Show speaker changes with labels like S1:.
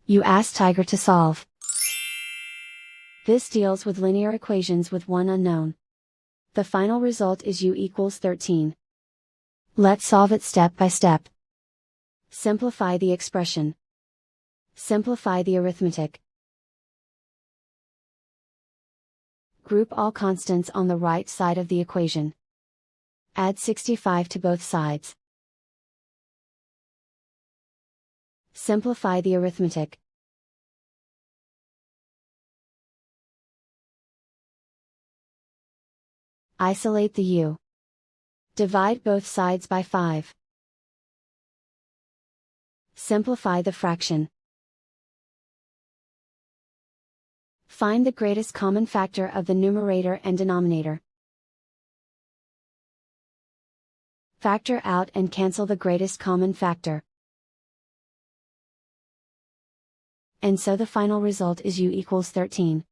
S1: You ask Tiger to solve. This deals with linear equations with one unknown. The final result is u equals 13. Let's solve it step by step. Simplify the expression. Simplify the arithmetic. Group all constants on the right side of the equation. Add 65 to both sides. Simplify the arithmetic. Isolate the u. Divide both sides by 5. Simplify the fraction. Find the greatest common factor of the numerator and denominator. Factor out and cancel the greatest common factor. And so the final result is u equals 13.